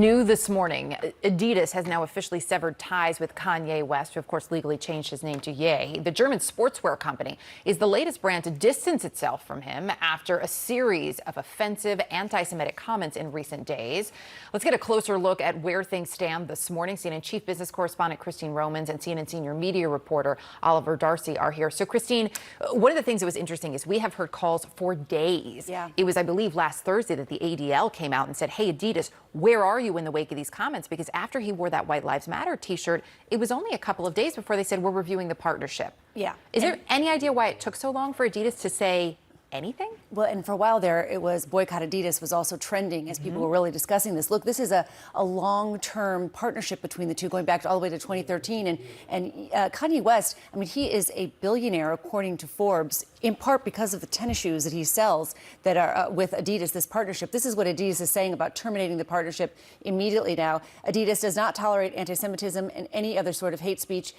New this morning, Adidas has now officially severed ties with Kanye West, who of course legally changed his name to Ye. The German sportswear company is the latest brand to distance itself from him after a series of offensive anti-Semitic comments in recent days. Let's get a closer look at where things stand this morning. CNN chief business correspondent Christine Romans and CNN senior media reporter Oliver Darcy are here. So Christine, one of the things that was interesting is we have heard calls for days. It was, I believe, last Thursday that the ADL came out and said, hey, Adidas, where are you in the wake of these comments? Because after he wore that White Lives Matter t-shirt, it was only a couple of days before they said, we're reviewing the partnership. Is there any idea why it took so long for Adidas to say anything? Well, and for a while there, it was Boycott Adidas was also trending as people were really discussing this. Look, this is a long-term partnership between the two, going back all the way to 2013. And Kanye West, I mean, he is a billionaire, according to Forbes, in part because of the tennis shoes that he sells that are with Adidas, this partnership. This is what Adidas is saying about terminating the partnership immediately now. Adidas does not tolerate anti-Semitism and any other sort of hate speech.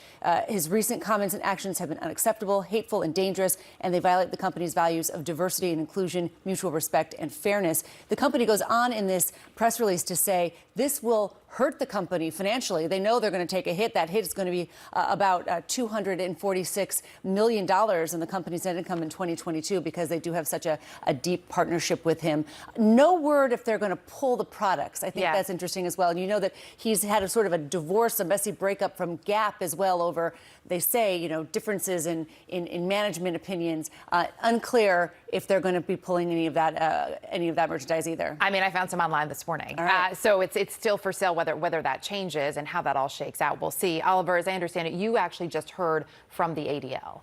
His recent comments and actions have been unacceptable, hateful, and dangerous, and they violate the company's values of diversity and inclusion, mutual respect, and fairness. The company goes on in this press release to say this will hurt the company financially. They know they're going to take a hit. That hit is going to be about $246 million in the company's net income in 2022 because they do have such a deep partnership with him. No word if they're going to pull the products. I think that's interesting as well. And you know that he's had a sort of a divorce, a messy breakup from Gap as well over, they say, you know, differences in management opinions. Unclear if they're going to be pulling any of that merchandise either. I mean, I found some online this morning. Right. So it's still for sale. Whether that changes and how that all shakes out, we'll see. Oliver, as I understand it, you actually just heard from the ADL.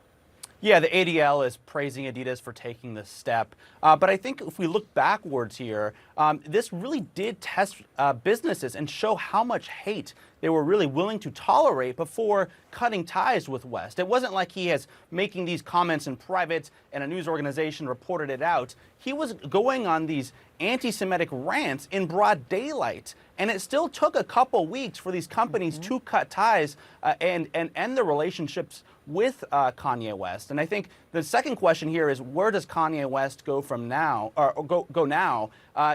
Yeah, the ADL is praising Adidas for taking this step. But I think if we look backwards here, this really did test businesses and show how much hate they were really willing to tolerate before cutting ties with West. It wasn't like he is making these comments in private and a news organization reported it out. He was going on these anti-Semitic rants in broad daylight. And it still took a couple weeks for these companies to cut ties and end their relationships with Kanye West. And I think the second question here is, where does Kanye West go from now, or go now?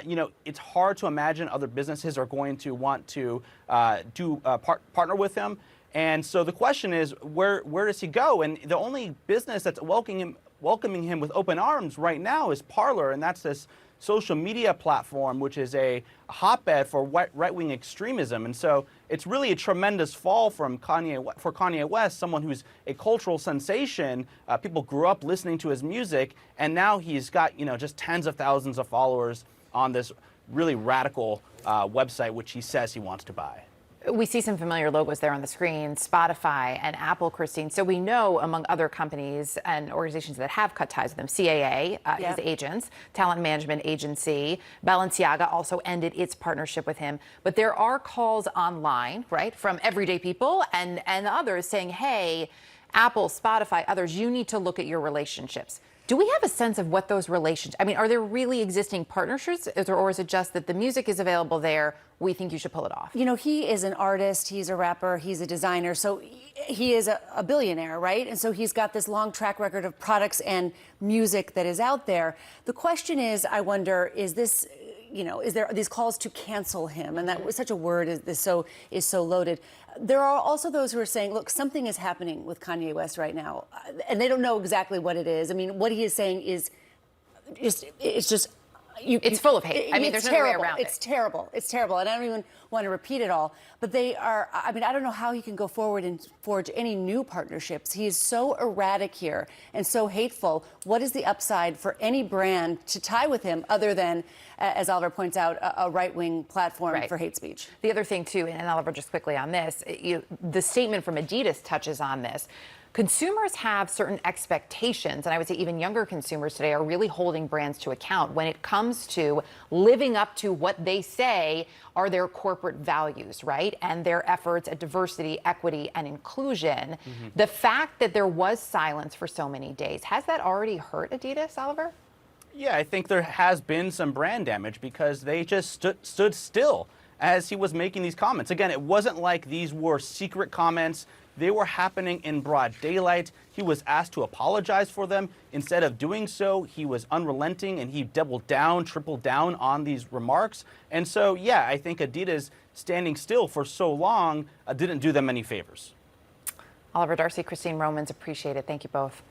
You know, it's hard to imagine other businesses are going to want to partner with him. And so the question is, where does he go? And the only business that's welcoming him with open arms right now is Parler, and that's this social media platform, which is a hotbed for right-wing extremism. And so it's really a tremendous fall from Kanye West, someone who's a cultural sensation. People grew up listening to his music, and now he's got, you know, just tens of thousands of followers on this really radical website, which he says he wants to buy. We see some familiar logos there on the screen, Spotify and Apple, Christine. So we know, among other companies and organizations that have cut ties with them, CAA, his agents, Talent Management Agency, Balenciaga also ended its partnership with him. But there are calls online, right, from everyday people and others saying, hey, Apple, Spotify, others, you need to look at your relationships. Do we have a sense of what those relationships, I mean, are there really existing partnerships, or is it just that the music is available there, we think you should pull it off? You know, he is an artist, he's a rapper, he's a designer, so he is a billionaire, right? And so he's got this long track record of products and music that is out there. The question is, I wonder, is this, you know, is there these calls to cancel him? And that was such a word is so loaded. There are also those who are saying, look, something is happening with Kanye West right now, and they don't know exactly what it is. I mean, what he is saying is, it's just. It's full of hate. I mean, there's no way around it. It's terrible. It's terrible. And I don't even want to repeat it all. But they are, I mean, I don't know how he can go forward and forge any new partnerships. He is so erratic here and so hateful. What is the upside for any brand to tie with him other than, as Oliver points out, a right-wing platform for hate speech? The other thing, too, and Oliver, just quickly on this, the statement from Adidas touches on this. Consumers have certain expectations, and I would say even younger consumers today are really holding brands to account when it comes to living up to what they say are their corporate values, right? And their efforts at diversity, equity, and inclusion. The fact that there was silence for so many days, has that already hurt Adidas, Oliver? Yeah, I think there has been some brand damage because they just stood still. as he was making these comments. Again, it wasn't like these were secret comments. They were happening in broad daylight. He was asked to apologize for them. Instead of doing so, he was unrelenting and he doubled down, tripled down on these remarks. And so, yeah, I think Adidas standing still for so long didn't do them any favors. Oliver Darcy, Christine Romans, appreciate it. Thank you both.